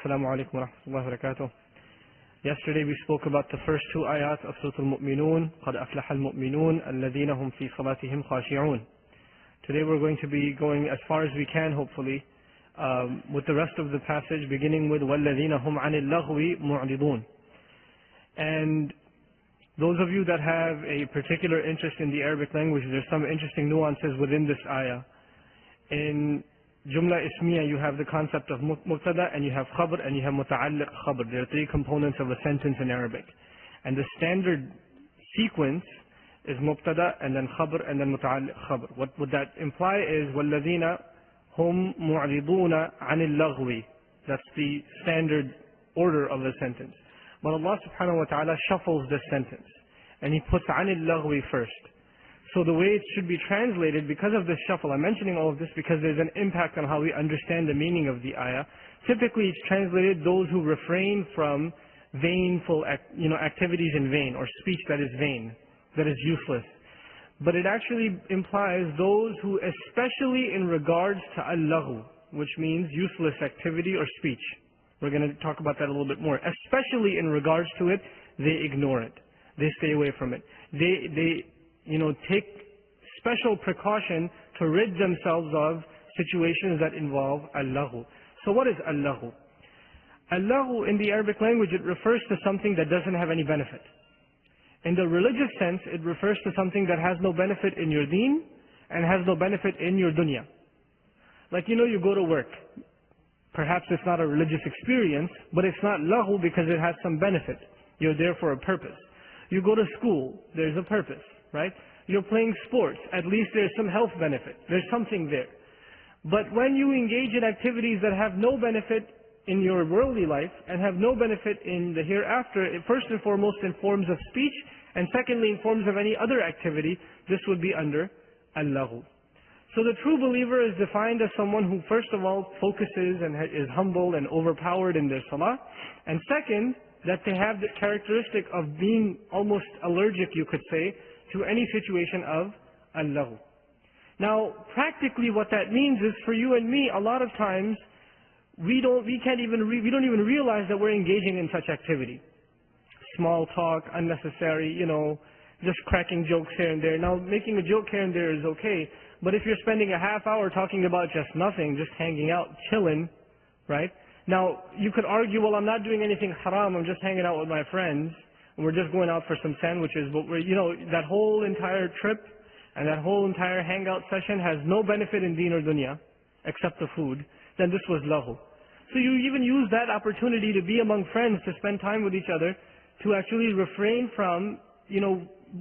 Assalamu alaikum wa rahmatullahi wa barakatuh. Yesterday we spoke about the first two ayat of Surah Al-Mu'minun, قَدْ أَفْلَحَ الْمُؤْمِنُونَ الَّذِينَ هُمْ فِي صَلَاتِهِمْ خَاشِعُونَ. Today we're going to be going as far as we can, hopefully, with the rest of the passage, beginning with وَالَّذِينَ هُمْ عَنِ اللَّغْوِ مُعْرِضُونَ. And those of you that have a particular interest in the Arabic language, there's some interesting nuances within this ayah. In Jumla Ismiya, you have the concept of Mubtada, and you have Khabr, and you have Muta'alliq Khabr. There are three components of a sentence in Arabic. And the standard sequence is Mubtada, and then Khabr, and then Muta'alliq Khabr. What would that imply is, وَالَّذِينَ هُمْ مُعْرِضُونَ عَنِ اللَّغْوِ. That's the standard order of the sentence. But Allah subhanahu wa ta'ala shuffles this sentence, and He puts عَنِ اللَّغْوِ first. So the way it should be translated, because of this shuffle, I'm mentioning all of this because there's an impact on how we understand the meaning of the ayah. Typically it's translated those who refrain from vainful activities in vain, or speech that is vain, that is useless. But it actually implies those who, especially in regards to al-laghu, which means useless activity or speech. We're going to talk about that a little bit more. Especially in regards to it, they ignore it. They stay away from it. They take special precaution to rid themselves of situations that involve al-laghu. So what is al-laghu? Al-laghu in the Arabic language, it refers to something that doesn't have any benefit. In the religious sense, it refers to something that has no benefit in your deen and has no benefit in your dunya. Like, you go to work. Perhaps it's not a religious experience, but it's not laghu because it has some benefit. You're there for a purpose. You go to school, there's a purpose. Right? You're playing sports, at least there's some health benefit. There's something there. But when you engage in activities that have no benefit in your worldly life and have no benefit in the hereafter, it first and foremost in forms of speech, and secondly in forms of any other activity, this would be under al-laghu. So the true believer is defined as someone who first of all focuses and is humble and overpowered in their salah, and second, that they have the characteristic of being almost allergic, you could say, to any situation of al-laghu. Now, practically what that means is, for you and me, a lot of times we don't even realize that we're engaging in such activity. Small talk, unnecessary, just cracking jokes here and there. Now, making a joke here and there is okay, but if you're spending a half hour talking about just nothing, just hanging out, chilling, right? Now, you could argue, well, I'm not doing anything haram, I'm just hanging out with my friends. We're just going out for some sandwiches, but that whole entire trip and that whole entire hangout session has no benefit in deen or dunya, except the food, then this was laghu. So you even use that opportunity to be among friends, to spend time with each other, to actually refrain from,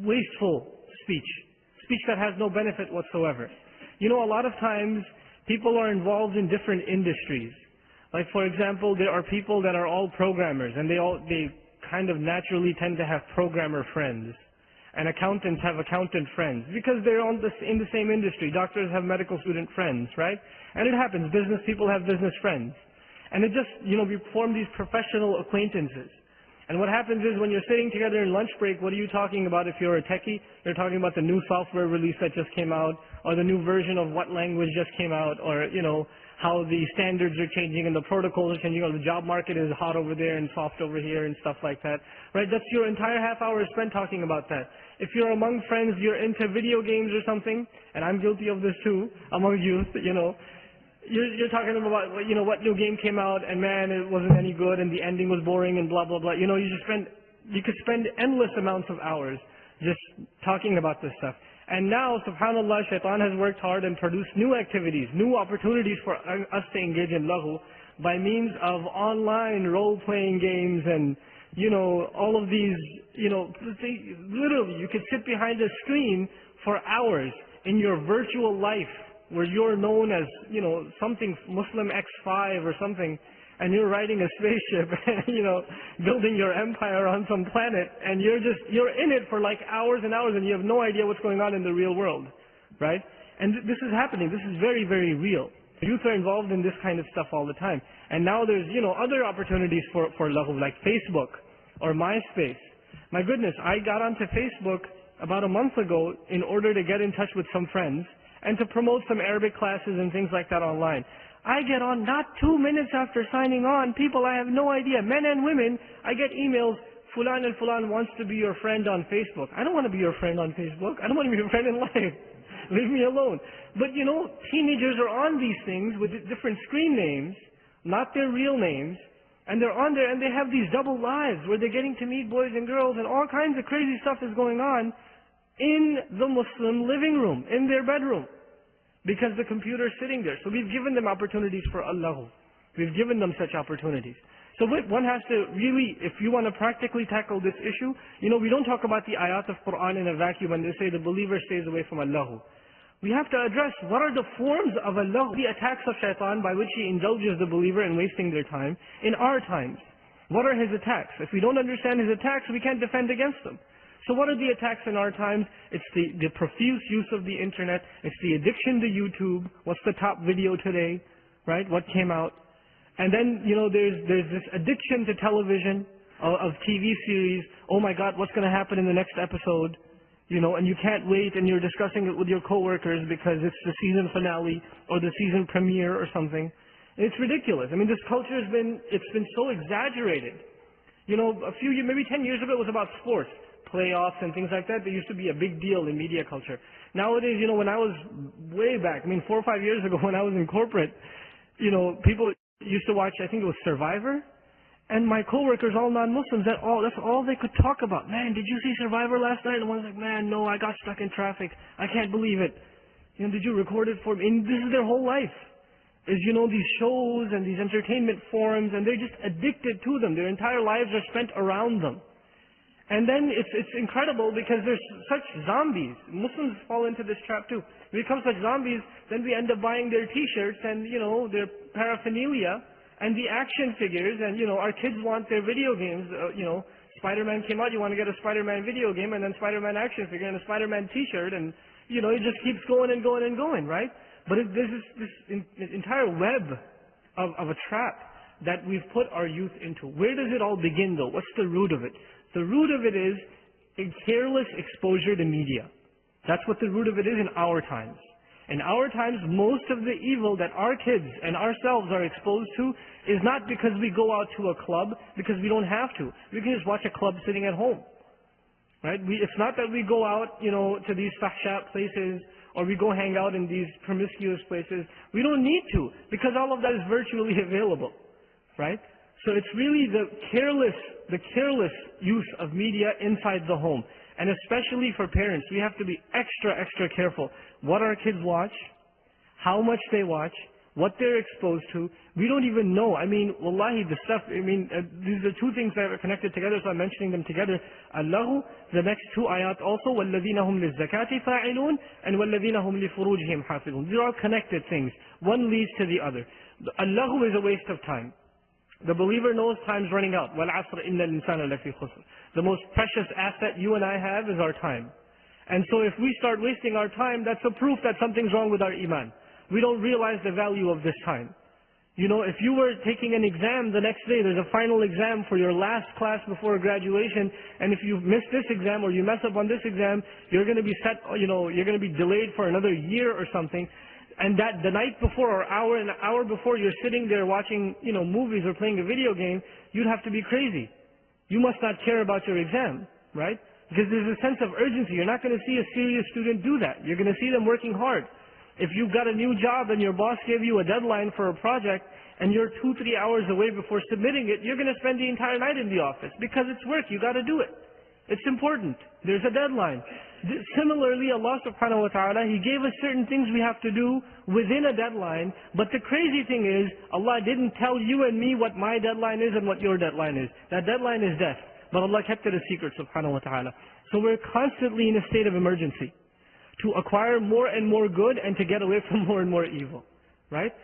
wasteful speech that has no benefit whatsoever. A lot of times people are involved in different industries. Like, for example, there are people that are all programmers, and they kind of naturally tend to have programmer friends. And accountants have accountant friends, because they're in the same industry. Doctors have medical student friends, right? And it happens, business people have business friends. And it just, we form these professional acquaintances. And what happens is, when you're sitting together in lunch break, what are you talking about if you're a techie? You're talking about the new software release that just came out, or the new version of what language just came out, or, how the standards are changing and the protocols are changing, or the job market is hot over there and soft over here and stuff like that. Right? That's your entire half hour spent talking about that. If you're among friends, you're into video games or something, and I'm guilty of this too, among youth, you're talking about, what new game came out, and man, it wasn't any good, and the ending was boring, and blah, blah, blah. You could spend endless amounts of hours just talking about this stuff. And now, subhanAllah, shaitan has worked hard and produced new activities, new opportunities for us to engage in laghu by means of online role-playing games and, all of these, literally, you could sit behind a screen for hours in your virtual life where you're known as, something Muslim X5 or something, and you're riding a spaceship and, building your empire on some planet, and you're in it for like hours and hours, and you have no idea what's going on in the real world, right? And this is happening. This is very, very real. Youth are involved in this kind of stuff all the time. And now there's, other opportunities for laghu, like Facebook or MySpace. My goodness, I got onto Facebook about a month ago in order to get in touch with some friends and to promote some Arabic classes and things like that online. I get on not 2 minutes after signing on, people I have no idea, men and women, I get emails, Fulan and Fulan wants to be your friend on Facebook. I don't want to be your friend on Facebook. I don't want to be your friend in life. Leave me alone. But you know, teenagers are on these things with different screen names, not their real names, and they're on there and they have these double lives where they're getting to meet boys and girls and all kinds of crazy stuff is going on in the Muslim living room, in their bedroom, because the computer's sitting there. So we've given them opportunities for Allah. We've given them such opportunities. So one has to really, if you want to practically tackle this issue, you know, we don't talk about the ayat of Quran in a vacuum and they say the believer stays away from Allah. We have to address what are the forms of Allah, the attacks of shaitan by which he indulges the believer in wasting their time in our times. What are his attacks? If we don't understand his attacks, we can't defend against them. So what are the attacks in our times? It's the profuse use of the internet. It's the addiction to YouTube. What's the top video today? Right? What came out? And then, you know, there's this addiction to television, of TV series. Oh my God, what's going to happen in the next episode? You know, and you can't wait and you're discussing it with your coworkers because it's the season finale or the season premiere or something. It's ridiculous. I mean, this culture it's been so exaggerated. You know, maybe 10 years ago it was about sports, playoffs and things like that. They used to be a big deal in media culture. Nowadays, you know, when I was way back, I mean 4 or 5 years ago when I was in corporate, you know, people used to watch, I think it was Survivor. And my coworkers, all non-Muslims, that's all they could talk about. Man, did you see Survivor last night? And one's like, man, no, I got stuck in traffic. I can't believe it. You know, did you record it for me? And this is their whole life. Is, you know, these shows and these entertainment forums, and they're just addicted to them. Their entire lives are spent around them. And then it's incredible because there's such zombies. Muslims fall into this trap too. We become such zombies, then we end up buying their t-shirts and, you know, their paraphernalia, and the action figures, and you know, our kids want their video games. You know, Spider-Man came out, you want to get a Spider-Man video game, and then Spider-Man action figure, and a Spider-Man t-shirt, and you know, it just keeps going and going and going, right? But there's this entire web of a trap that we've put our youth into. Where does it all begin though? What's the root of it? The root of it is a careless exposure to media. That's what the root of it is in our times. In our times, most of the evil that our kids and ourselves are exposed to is not because we go out to a club, because we don't have to. We can just watch a club sitting at home. Right? It's not that we go out, you know, to these fahsha places, or we go hang out in these promiscuous places. We don't need to, because all of that is virtually available. Right? So it's really the careless use of media inside the home. And especially for parents, we have to be extra careful. What our kids watch, how much they watch, what they're exposed to. We don't even know. I mean, wallahi, the stuff, these are two things that are connected together, so I'm mentioning them together. Allahu, the next two ayat also, وَالَّذِينَ هُمْ لِلزَّكَاةِ فَاعِلُونَ and وَالَّذِينَ هُمْ لِفُرُوجِهِمْ حَافِظُونَ. These are all connected things. One leads to the other. Allahu is a waste of time. The believer knows time's running out. وَالْعَصْرِ إِنَّ الْإِنسَانَ لَفِي خُسْرٍ. The most precious asset you and I have is our time. And so if we start wasting our time, that's a proof that something's wrong with our iman. We don't realize the value of this time. You know, if you were taking an exam the next day, there's a final exam for your last class before graduation, and if you miss this exam or you mess up on this exam, you're going to be you're going to be delayed for another year or something. And that the night before or an hour before you're sitting there watching, movies or playing a video game, you'd have to be crazy. You must not care about your exam, right? Because there's a sense of urgency. You're not going to see a serious student do that. You're going to see them working hard. If you've got a new job and your boss gave you a deadline for a project and you're 2-3 hours away before submitting it, you're going to spend the entire night in the office because it's work. You got to do it. It's important. There's a deadline. Similarly, Allah subhanahu wa ta'ala, He gave us certain things we have to do within a deadline, but the crazy thing is, Allah didn't tell you and me what my deadline is and what your deadline is. That deadline is death. But Allah kept it a secret subhanahu wa ta'ala. So we're constantly in a state of emergency to acquire more and more good and to get away from more and more evil. Right?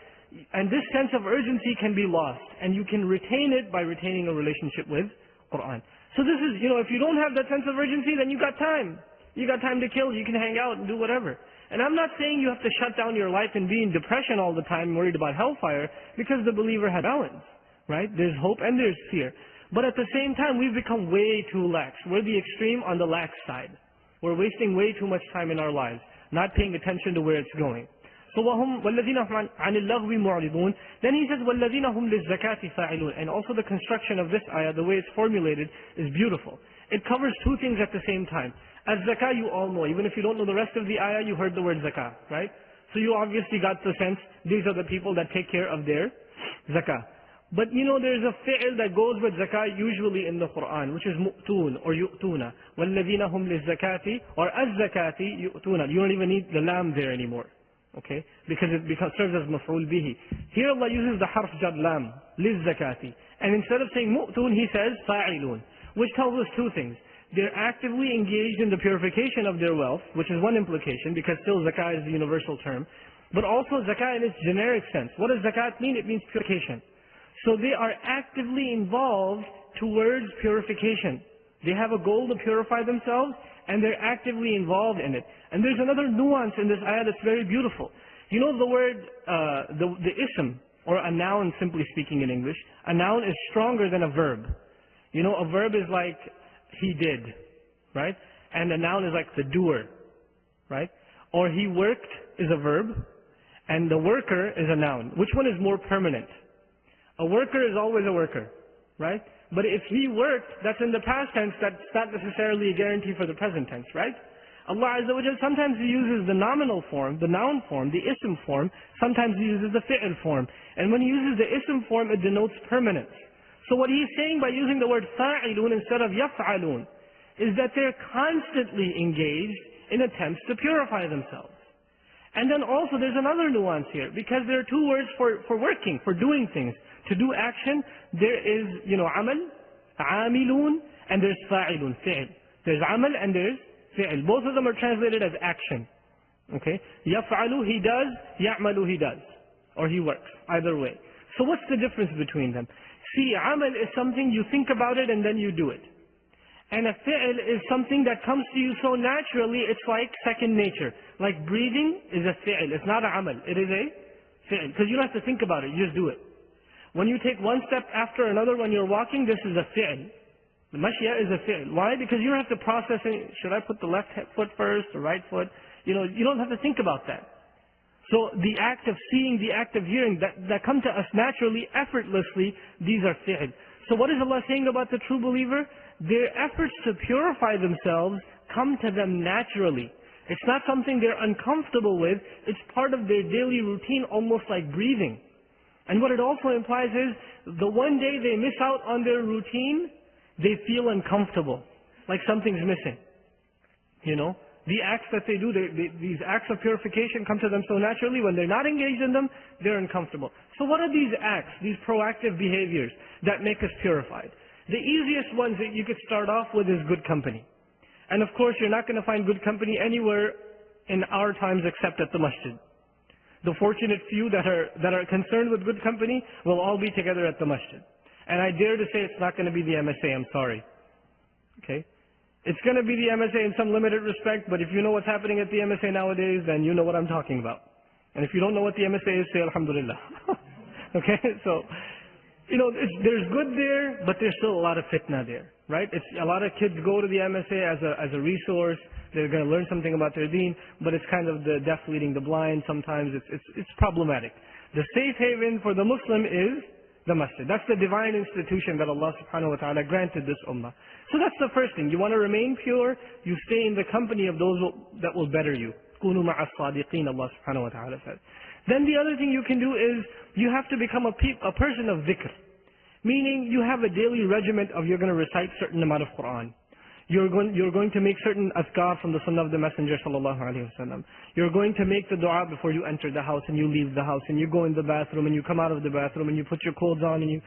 And this sense of urgency can be lost, and you can retain it by retaining a relationship with Qur'an. So this is, if you don't have that sense of urgency, then you got time. You got time to kill. You can hang out and do whatever. And I'm not saying you have to shut down your life and be in depression all the time, worried about hellfire, because the believer had balance. Right? There's hope and there's fear. But at the same time, we've become way too lax. We're the extreme on the lax side. We're wasting way too much time in our lives, not paying attention to where it's going. So وَالَّذِينَ هُمْ عَنِ اللَّغْوِ مُعْرِضُونَ. Then he says وَالَّذِينَ هُمْ لِلزَّكَاةِ فَاعِلُونَ. And also the construction of this ayah, the way it's formulated, is beautiful. It covers two things at the same time. As zakah, you all know. Even if you don't know the rest of the ayah, you heard the word zakah, right? So you obviously got the sense, these are the people that take care of their zakah. But you know there's a fi'l that goes with zakah usually in the Quran, which is mu'toon or yu'toona. وَالَّذِينَ هُمْ لِلزَّكَاةِ or az-zakati yu'toona. You don't even need the lam there anymore. Okay? Because it serves as maf'ul bihi. Here Allah uses the harf jar lam, liz-zakati. And instead of saying mu'toon, He says fa'ilun. Which tells us two things. They're actively engaged in the purification of their wealth, which is one implication, because still zakah is the universal term. But also zakah in its generic sense. What does zakat mean? It means purification. So they are actively involved towards purification. They have a goal to purify themselves, and they're actively involved in it. And there's another nuance in this ayah that's very beautiful. You know the word, the ism, or a noun simply speaking in English, a noun is stronger than a verb. You know, a verb is like, he did, right? And a noun is like the doer, right? Or he worked is a verb, and the worker is a noun. Which one is more permanent? A worker is always a worker, right? But if he worked, that's in the past tense, that's not necessarily a guarantee for the present tense, right? Allah Azza wa Jal, sometimes He uses the nominal form, the noun form, the ism form, sometimes He uses the fi'l form. And when He uses the ism form, it denotes permanence. So what He's saying by using the word fa'ilun instead of yaf'alun is that they're constantly engaged in attempts to purify themselves. And then also there's another nuance here, because there are two words for working, for doing things. To do action, there is, amal, amilun, and there's fa'ilun, fi'l. There's amal and there's fi'l. Both of them are translated as action. Okay? Yaf'alu, he does, ya'malu, he does. Or he works, either way. So what's the difference between them? See, amal is something you think about it and then you do it. And a fi'l is something that comes to you so naturally, it's like second nature. Like breathing is a fi'l, it's not a amal, it is a fi'l. Because you don't have to think about it, you just do it. When you take one step after another when you're walking, this is a fi'l. The mashya is a fi'l. Why? Because you don't have to process it. Should I put the left foot first, the right foot? You don't have to think about that. So the act of seeing, the act of hearing, that come to us naturally, effortlessly, these are fi'l. So what is Allah saying about the true believer? Their efforts to purify themselves come to them naturally. It's not something they're uncomfortable with. It's part of their daily routine, almost like breathing. And what it also implies is, the one day they miss out on their routine, they feel uncomfortable, like something's missing. The acts that they do, these acts of purification come to them so naturally, when they're not engaged in them, they're uncomfortable. So what are these acts, these proactive behaviors that make us purified? The easiest ones that you could start off with is good company. And of course, you're not going to find good company anywhere in our times except at the masjid. The fortunate few that are concerned with good company will all be together at the masjid. And I dare to say it's not going to be the MSA, I'm sorry. Okay? It's going to be the MSA in some limited respect, but if you know what's happening at the MSA nowadays, then you know what I'm talking about. And if you don't know what the MSA is, say alhamdulillah. Okay? So, there's good there, but there's still a lot of fitna there, right? A lot of kids go to the MSA as a resource. They're going to learn something about their deen, but it's kind of the deaf leading the blind. Sometimes it's problematic. The safe haven for the Muslim is the masjid. That's the divine institution that Allah subhanahu wa ta'ala granted this ummah. So that's the first thing. You want to remain pure, you stay in the company of those that will better you. كُونُوا مَعَ الصَّادِقِينَ, Allah subhanahu wa ta'ala says. Then the other thing you can do is, you have to become a person of dhikr. Meaning, you have a daily regiment of you're going to recite certain amount of Quran. You're going to make certain azkar from the sunnah of the Messenger sallallahu alaihi wasallam. You're going to make the dua before you enter the house and you leave the house, and you go in the bathroom and you come out of the bathroom and you put your clothes on, and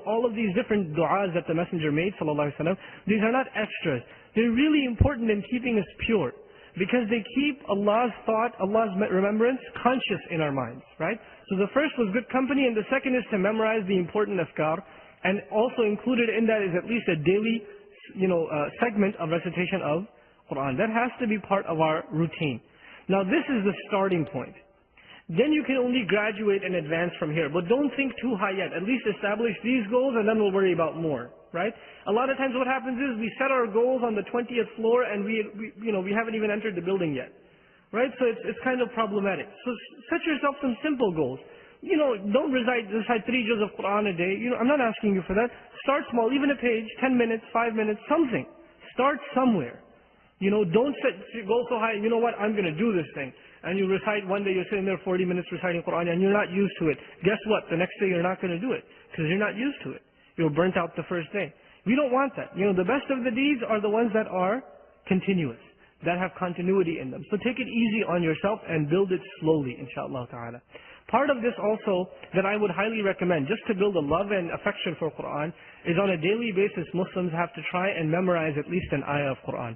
all of these different du'as that the Messenger made sallallahu alaihi wasallam. These are not extras. They're really important in keeping us pure, because they keep Allah's thought, Allah's remembrance conscious in our minds, right? So the first was good company, and the second is to memorize the important azkar, and also included in that is at least a daily segment of recitation of Quran. That has to be part of our routine. Now this is the starting point. Then you can only graduate and advance from here. But don't think too high yet. At least establish these goals and then we'll worry about more, right? A lot of times what happens is we set our goals on the 20th floor and we haven't even entered the building yet. right? So it's kind of problematic. So set yourself some simple goals. You know, don't recite 3 juz of Quran a day. You know, I'm not asking you for that. Start small, even a page, 10 minutes, 5 minutes, something. Start somewhere. You know, don't go so high, you know what, I'm going to do this thing. And you recite one day, you're sitting there 40 minutes reciting Quran and you're not used to it. Guess what? The next day you're not going to do it because you're not used to it. You're burnt out the first day. We don't want that. You know, the best of the deeds are the ones that are continuous, that have continuity in them. So take it easy on yourself and build it slowly, inshaAllah ta'ala. Part of this also that I would highly recommend, just to build a love and affection for Quran, is on a daily basis Muslims have to try and memorize at least an ayah of Quran.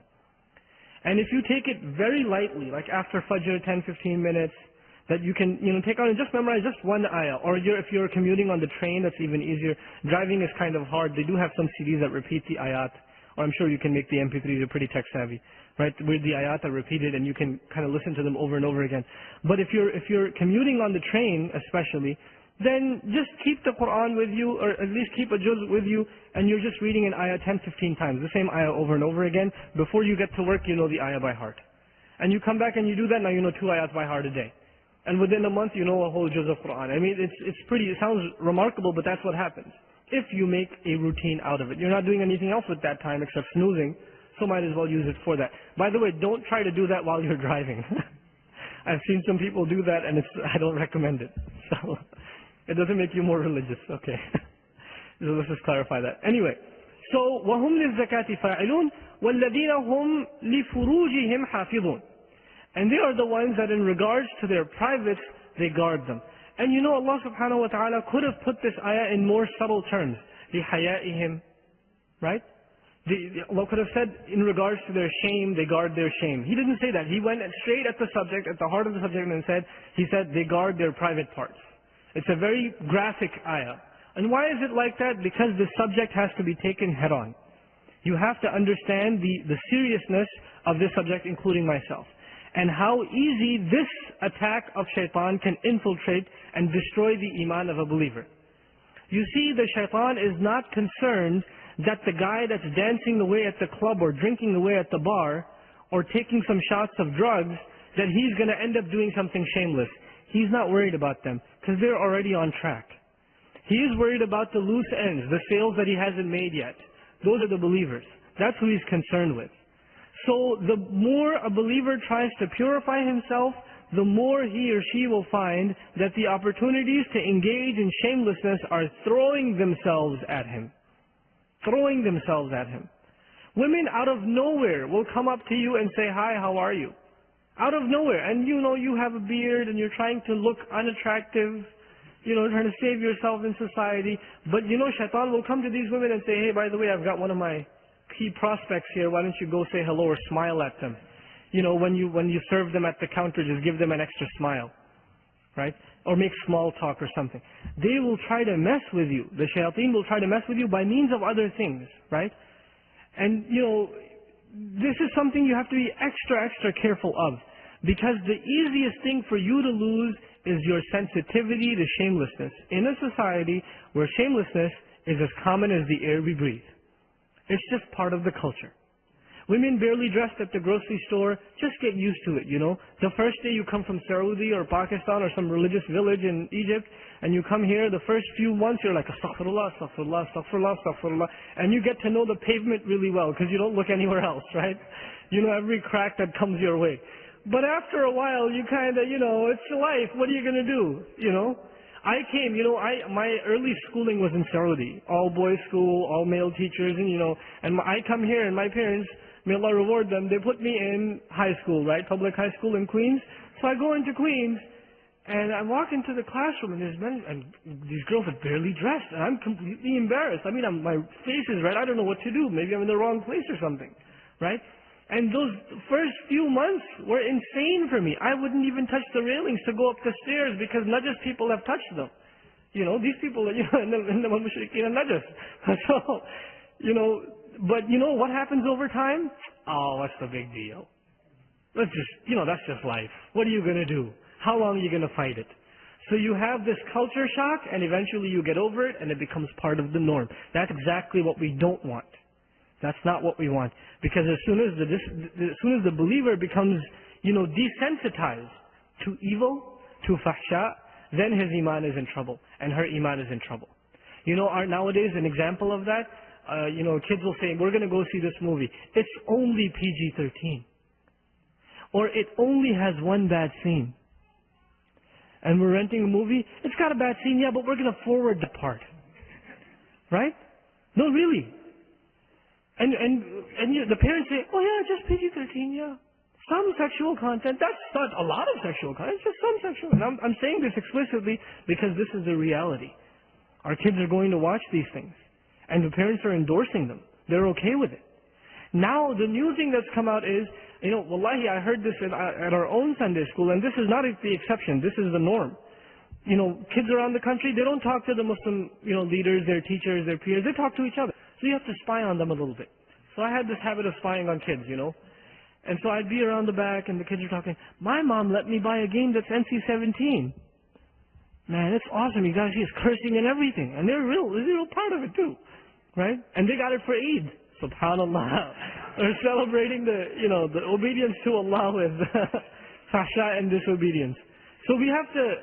And if you take it very lightly, like after Fajr, 10-15 minutes, that you can, you know, take out and just memorize just one ayah. Or if you're commuting on the train, that's even easier. Driving is kind of hard. They do have some CDs that repeat the ayat. Or I'm sure you can make the MP3s, you're pretty tech savvy, right? With the ayat are repeated and you can kind of listen to them over and over again. But if you're commuting on the train especially, then just keep the Quran with you, or at least keep a juz with you, and you're just reading an ayah 10-15 times, the same ayah over and over again. Before you get to work, you know the ayah by heart. And you come back and you do that, now you know 2 ayats by heart a day. And within a month, you know a whole juz of Quran. I mean, it sounds remarkable, but that's what happens. If you make a routine out of it. You're not doing anything else with that time except snoozing, so might as well use it for that. By the way, don't try to do that while you're driving. I've seen some people do that and I don't recommend it. So, it doesn't make you more religious, okay. So let's just clarify that. Anyway, so وَهُمْ لِلزَّكَاةِ فَاعِلُونَ وَالَّذِينَ هُمْ لِفُرُوجِهِمْ حَافِظُونَ. And they are the ones that in regards to their privates, they guard them. And you know Allah subhanahu wa ta'ala could have put this ayah in more subtle terms. لِحَيَائِهِمْ, right? Allah could have said in regards to their shame, they guard their shame. He didn't say that. He went straight at the subject, at the heart of the subject, and he said they guard their private parts. It's a very graphic ayah. And why is it like that? Because the subject has to be taken head on. You have to understand the seriousness of this subject, including myself. And how easy this attack of shaitan can infiltrate and destroy the iman of a believer. You see, the shaitan is not concerned that the guy that's dancing away at the club or drinking away at the bar or taking some shots of drugs, that he's going to end up doing something shameless. He's not worried about them because they're already on track. He is worried about the loose ends, the sales that he hasn't made yet. Those are the believers. That's who he's concerned with. So the more a believer tries to purify himself, the more he or she will find that the opportunities to engage in shamelessness are throwing themselves at him. Throwing themselves at him. Women out of nowhere will come up to you and say, "Hi, how are you?" Out of nowhere. And you know you have a beard and you're trying to look unattractive, you know, trying to save yourself in society. But you know, shaitan will come to these women and say, "Hey, by the way, I've got one of my key prospects here. Why don't you go say hello or smile at them?" You know, when you serve them at the counter, just give them an extra smile. Right? Or make small talk or something. They will try to mess with you. The shayateen will try to mess with you by means of other things. Right? And you know, this is something you have to be extra careful of. Because the easiest thing for you to lose is your sensitivity to shamelessness. In a society where shamelessness is as common as the air we breathe. It's just part of the culture. Women barely dressed at the grocery store, just get used to it, you know. The first day you come from Saudi or Pakistan or some religious village in Egypt, and you come here, the first few months you're like, astaghfirullah, astaghfirullah, astaghfirullah, astaghfirullah. And you get to know the pavement really well, because you don't look anywhere else, right? You know every crack that comes your way. But after a while, you kind of, you know, it's life, what are you going to do, you know? I came, you know, my early schooling was in Saudi, all boys school, all male teachers, and you know, and I come here and my parents, may Allah reward them, they put me in high school, right, public high school in Queens. So I go into Queens, and I walk into the classroom, and there's men, and these girls are barely dressed, and I'm completely embarrassed. I mean, my face is red, I don't know what to do, maybe I'm in the wrong place or something, right? And those first few months were insane for me. I wouldn't even touch the railings to go up the stairs because najas people have touched them. You know, these people, you know, in the mushrikeen and najas. So, you know, but you know what happens over time? Oh, what's the big deal? Let's just, you know, that's just life. What are you going to do? How long are you going to fight it? So you have this culture shock and eventually you get over it and it becomes part of the norm. That's exactly what we don't want. That's not what we want. Because as soon as the believer becomes, desensitized to evil, to fahsha, then his iman is in trouble, and her iman is in trouble. Nowadays an example of that, kids will say, we're going to go see this movie. It's only PG-13. Or it only has one bad scene. And we're renting a movie, it's got a bad scene, yeah, but we're going to forward the part. Right? No, really. And the parents say, oh yeah, just PG-13, yeah. Some sexual content, that's not a lot of sexual content, it's just some sexual. And I'm saying this explicitly because this is the reality. Our kids are going to watch these things. And the parents are endorsing them. They're okay with it. Now, the new thing that's come out is, wallahi, I heard this at our own Sunday school, and this is not the exception, this is the norm. Kids around the country, they don't talk to the Muslim, leaders, their teachers, their peers, they talk to each other. So you have to spy on them a little bit. So I had this habit of spying on kids, And so I'd be around the back, and the kids are talking, my mom let me buy a game that's NC-17. Man, it's awesome. You guys see, it's cursing and everything. And they're real proud of it too. Right? And they got it for Eid. SubhanAllah. They're celebrating the obedience to Allah with fahsha and disobedience. So we have to,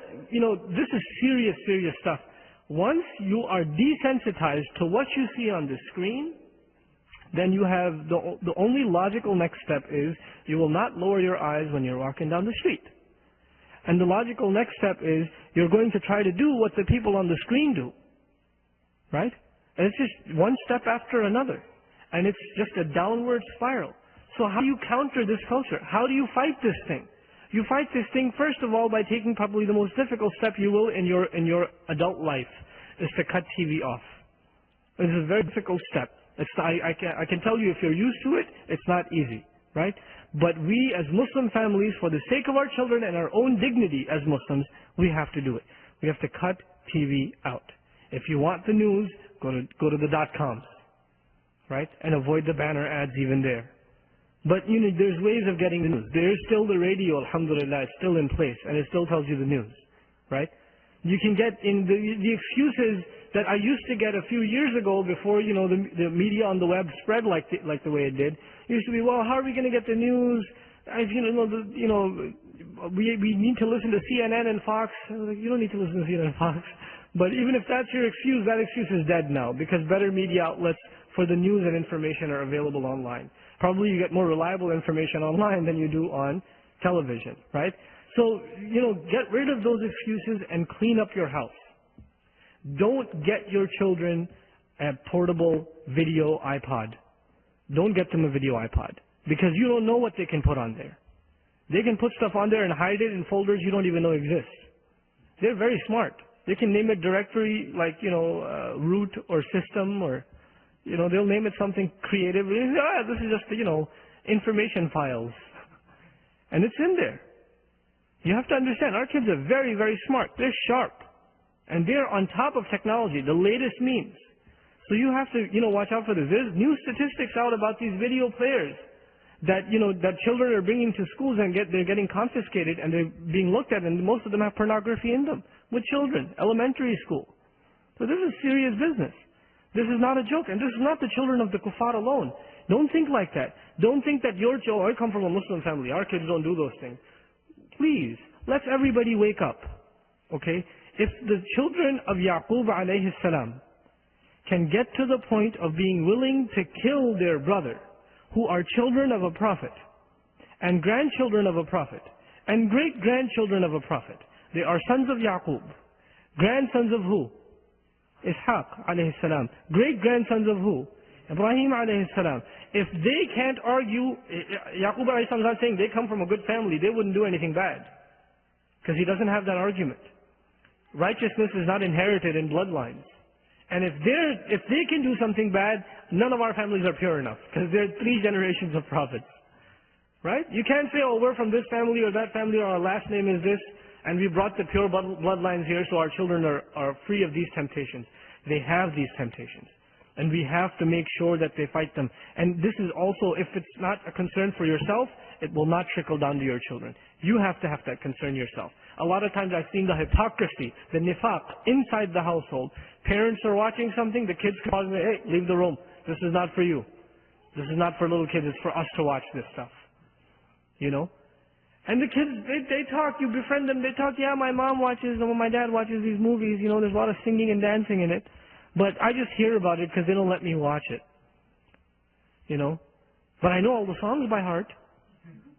this is serious, serious stuff. Once you are desensitized to what you see on the screen, then you have, the only logical next step is, you will not lower your eyes when you're walking down the street. And the logical next step is, you're going to try to do what the people on the screen do. Right? And it's just one step after another. And it's just a downward spiral. So how do you counter this culture? How do you fight this thing? You fight this thing, first of all, by taking probably the most difficult step you will in your adult life, is to cut TV off. This is a very difficult step. I can tell you, if you're used to it, it's not easy. Right? But we as Muslim families, for the sake of our children and our own dignity as Muslims, we have to do it. We have to cut TV out. If you want the news, go to the .coms. Right? And avoid the banner ads even there. But there's ways of getting the news. There's still the radio, alhamdulillah, it's still in place, and it still tells you the news. Right? You can get in the excuses that I used to get a few years ago before, the media on the web spread like the way it did. It used to be, well, how are we going to get the news? We need to listen to CNN and Fox. You don't need to listen to CNN and Fox. But even if that's your excuse, that excuse is dead now, because better media outlets for the news and information are available online. Probably you get more reliable information online than you do on television, right? So, get rid of those excuses and clean up your house. Don't get your children a portable video iPod. Don't get them a video iPod, because you don't know what they can put on there. They can put stuff on there and hide it in folders you don't even know exist. They're very smart. They can name it directory like, root or system, or, they'll name it something creative. This is just, information files. And it's in there. You have to understand, our kids are very, very smart. They're sharp. And they're on top of technology, the latest means. So you have to, watch out for this. There's new statistics out about these video players that, that children are bringing to schools, and they're getting confiscated, and they're being looked at, and most of them have pornography in them with children, elementary school. So this is serious business. This is not a joke, and this is not the children of the kuffar alone. Don't think like that. Don't think that your children, I come from a Muslim family, our kids don't do those things. Please, let's everybody wake up. Okay? If the children of Yaqub alayhi salam can get to the point of being willing to kill their brother, who are children of a prophet, and grandchildren of a prophet, and great-grandchildren of a prophet, they are sons of Yaqub, grandsons of who? Ishaq alayhi salam. Great-grandsons of who? Ibrahim alayhi salam. If they can't argue, Yaqub alayhi salam is not saying they come from a good family, they wouldn't do anything bad. Because he doesn't have that argument. Righteousness is not inherited in bloodlines. And if they can do something bad, none of our families are pure enough. Because they're 3 generations of prophets. Right? You can't say, oh, we're from this family or that family, or our last name is this, and we brought the pure bloodlines here, so our children are free of these temptations. They have these temptations. And we have to make sure that they fight them. And this is also, if it's not a concern for yourself, it will not trickle down to your children. You have to have that concern yourself. A lot of times I've seen the hypocrisy, the nifaq inside the household. Parents are watching something, the kids call me, hey, leave the room. This is not for you. This is not for little kids, it's for us to watch this stuff. And the kids, they talk, you befriend them, they talk, yeah, my mom watches, or my dad watches these movies, there's a lot of singing and dancing in it. But I just hear about it because they don't let me watch it. But I know all the songs by heart,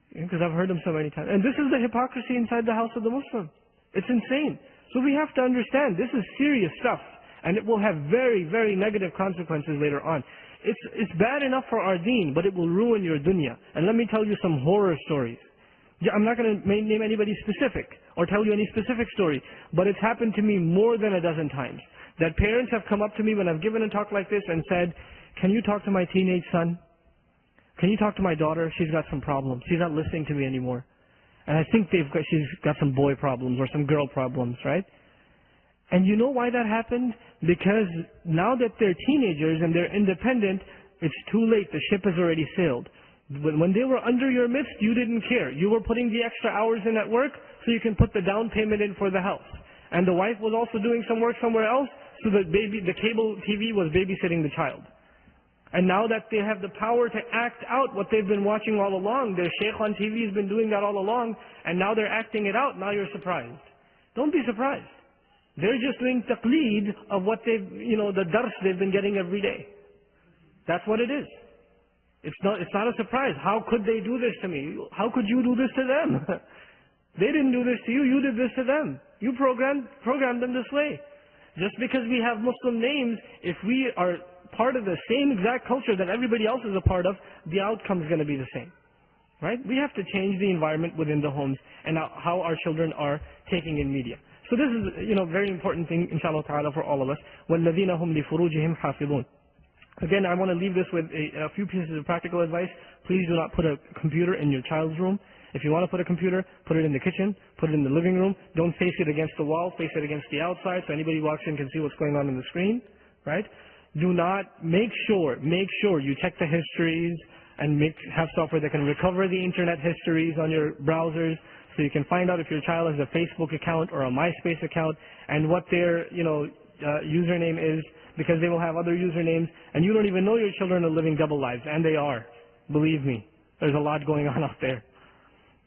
because I've heard them so many times. And this is the hypocrisy inside the house of the Muslim. It's insane. So we have to understand, this is serious stuff. And it will have very, very negative consequences later on. It's bad enough for our deen, but it will ruin your dunya. And let me tell you some horror stories. I'm not going to name anybody specific, or tell you any specific story, but it's happened to me more than a dozen times. That parents have come up to me when I've given a talk like this and said, can you talk to my teenage son? Can you talk to my daughter? She's got some problems. She's not listening to me anymore. And I think she's got some boy problems or some girl problems, right? And you know why that happened? Because now that they're teenagers and they're independent, it's too late. The ship has already sailed. When they were under your midst, you didn't care. You were putting the extra hours in at work so you can put the down payment in for the house. And the wife was also doing some work somewhere else, so the cable TV was babysitting the child. And now that they have the power to act out what they've been watching all along, their sheikh on TV has been doing that all along, and now they're acting it out, now you're surprised. Don't be surprised. They're just doing taqleed of what the dars they've been getting every day. That's what it is. It's not a surprise. How could they do this to me? How could you do this to them? They didn't do this to you, you did this to them. You programmed them this way. Just because we have Muslim names, if we are part of the same exact culture that everybody else is a part of, the outcome is going to be the same. Right? We have to change the environment within the homes and how our children are taking in media. So this is, very important thing, inshallah ta'ala, for all of us. وَالَّذِينَ هُمْ لِفُرُوجِهِمْ حَافِظُونَ. Again, I want to leave this with a few pieces of practical advice. Please do not put a computer in your child's room. If you want to put a computer, put it in the kitchen, put it in the living room. Don't face it against the wall, face it against the outside so anybody walks in can see what's going on in the screen. Right? Do not, make sure you check the histories and have software that can recover the internet histories on your browsers so you can find out if your child has a Facebook account or a MySpace account and what their, username is, because they will have other usernames and you don't even know your children are living double lives, and they are. Believe me, there's a lot going on out there.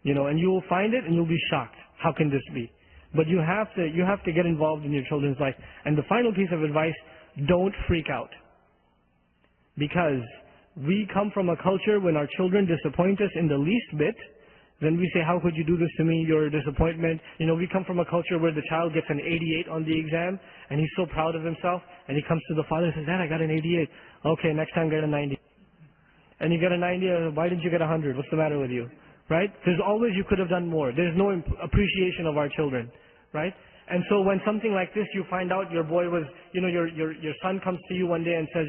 And you will find it and you'll be shocked. How can this be? But you have to get involved in your children's life. And the final piece of advice, don't freak out. Because we come from a culture when our children disappoint us in the least bit, then we say, how could you do this to me? You're a disappointment. We come from a culture where the child gets an 88 on the exam and he's so proud of himself and he comes to the father and says, Dad, I got an 88. Okay, next time get a 90. And you get a 90, why didn't you get 100? What's the matter with you? Right? There's always you could have done more. There's no appreciation of our children. Right? And so when something like this, you find out your boy was, your son comes to you one day and says,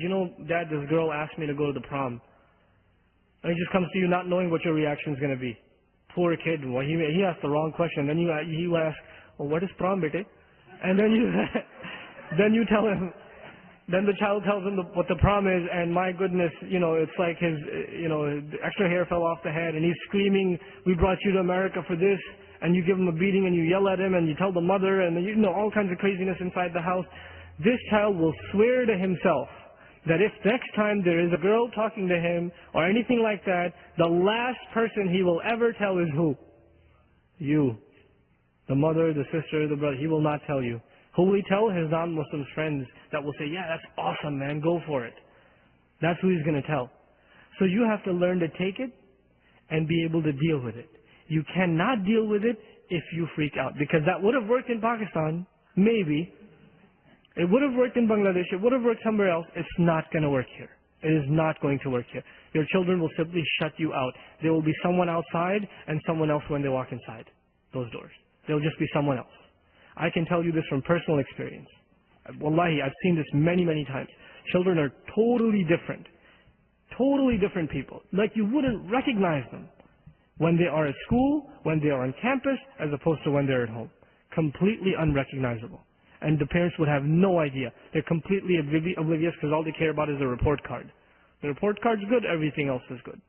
Dad, this girl asked me to go to the prom. And he just comes to you not knowing what your reaction is going to be. Poor kid, well, he asked the wrong question. Then you ask, well, what is prom, bete? And then you tell him, then the child tells him what the prom is, and my goodness, it's like his extra hair fell off the head, and he's screaming, we brought you to America for this, and you give him a beating, and you yell at him, and you tell the mother, and all kinds of craziness inside the house. This child will swear to himself that if next time there is a girl talking to him, or anything like that, the last person he will ever tell is who? You. The mother, the sister, the brother. He will not tell you. Who will he tell? His non-Muslim friends that will say, yeah, that's awesome, man, go for it. That's who he's going to tell. So you have to learn to take it and be able to deal with it. You cannot deal with it if you freak out. Because that would have worked in Pakistan, maybe. It would have worked in Bangladesh, it would have worked somewhere else. It's not going to work here. It is not going to work here. Your children will simply shut you out. There will be someone outside and someone else when they walk inside those doors. There will just be someone else. I can tell you this from personal experience. Wallahi, I've seen this many, many times. Children are totally different. Totally different people. Like you wouldn't recognize them when they are at school, when they are on campus, as opposed to when they're at home. Completely unrecognizable. And the parents would have no idea. They're completely oblivious because all they care about is the report card. The report card's good, everything else is good.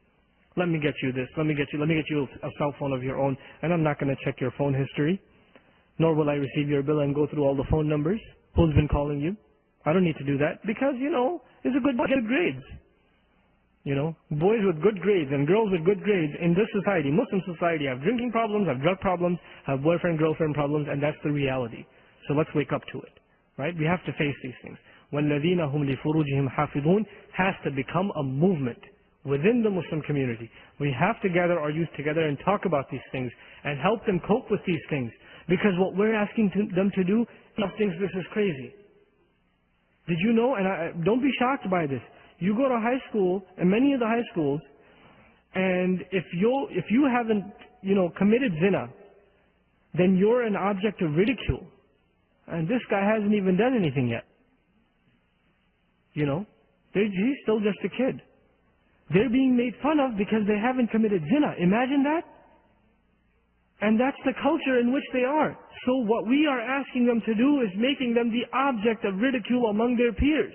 Let me get you this, let me get you a cell phone of your own, and I'm not going to check your phone history, nor will I receive your bill and go through all the phone numbers. Who's been calling you? I don't need to do that because, it's a good grades. You know, boys with good grades and girls with good grades in this society, Muslim society, have drinking problems, have drug problems, have boyfriend-girlfriend problems, and that's the reality. So let's wake up to it, right? We have to face these things. وَالَّذِينَ هُمْ لِفُرُوجِهِمْ حَافِظُونَ has to become a movement within the Muslim community. We have to gather our youth together and talk about these things and help them cope with these things. Because what we're asking them to do, some thinks this is crazy. Did you know, and don't be shocked by this, you go to high school, and many of the high schools, and if you haven't, committed zina, then you're an object of ridicule. And this guy hasn't even done anything yet. He's still just a kid. They're being made fun of because they haven't committed zina. Imagine that. And that's the culture in which they are. So what we are asking them to do is making them the object of ridicule among their peers.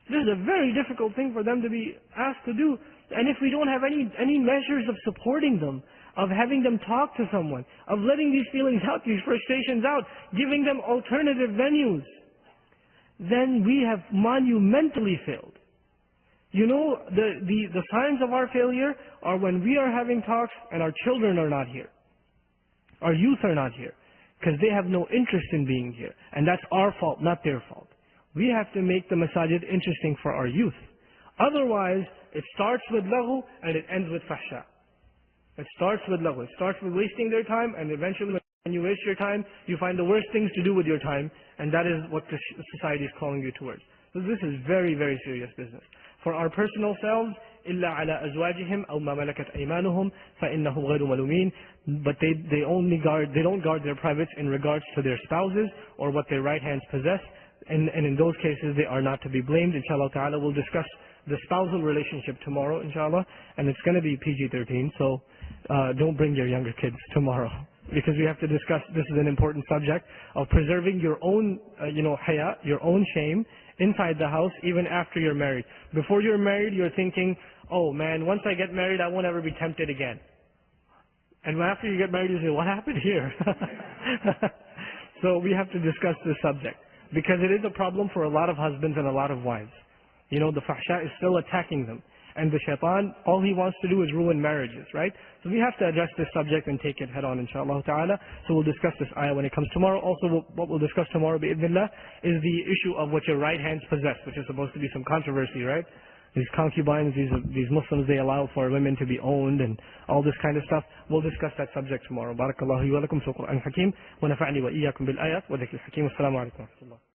This is a very difficult thing for them to be asked to do. And if we don't have any measures of supporting them, of having them talk to someone, of letting these feelings out, these frustrations out, giving them alternative venues, then we have monumentally failed. The signs of our failure are when we are having talks and our children are not here. Our youth are not here. Because they have no interest in being here. And that's our fault, not their fault. We have to make the masajid interesting for our youth. Otherwise, it starts with laghu and it ends with fahsha. It starts with laghu. It starts with wasting their time, and eventually when you waste your time, you find the worst things to do with your time, and that is what the society is calling you towards. So this is very, very serious business. For our personal selves, إِلَّا عَلَىٰ أَزْوَاجِهِمْ أَوْ مَا مَلَكَتْ أَيْمَانُهُمْ فَإِنَّهُمْ غَيْرُ مَلُومِينَ. But they don't guard their privates in regards to their spouses or what their right hands possess. And in those cases, they are not to be blamed. Inshallah ta'ala, we'll discuss the spousal relationship tomorrow, inshallah. And it's going to be PG-13, so don't bring your younger kids tomorrow. Because we have to discuss, this is an important subject, of preserving your own, haya, your own shame, inside the house, even after you're married. Before you're married, you're thinking, oh man, once I get married, I won't ever be tempted again. And after you get married, you say, what happened here? So we have to discuss this subject. Because it is a problem for a lot of husbands and a lot of wives. The fahsha is still attacking them. And the shaitan, all he wants to do is ruin marriages, right? So we have to address this subject and take it head on, inshallah ta'ala. So we'll discuss this ayah when it comes tomorrow. Also, what we'll discuss tomorrow, bi'idhnillah, is the issue of what your right hands possess, which is supposed to be some controversy, right? These concubines, these Muslims, they allow for women to be owned and all this kind of stuff. We'll discuss that subject tomorrow. Barakallahu wa lakum fi Qur'an Hakim wa nafa'ni wa iyyakum bil ayat wa dhikr hakim. Assalamu alaikum wa rahmatullah.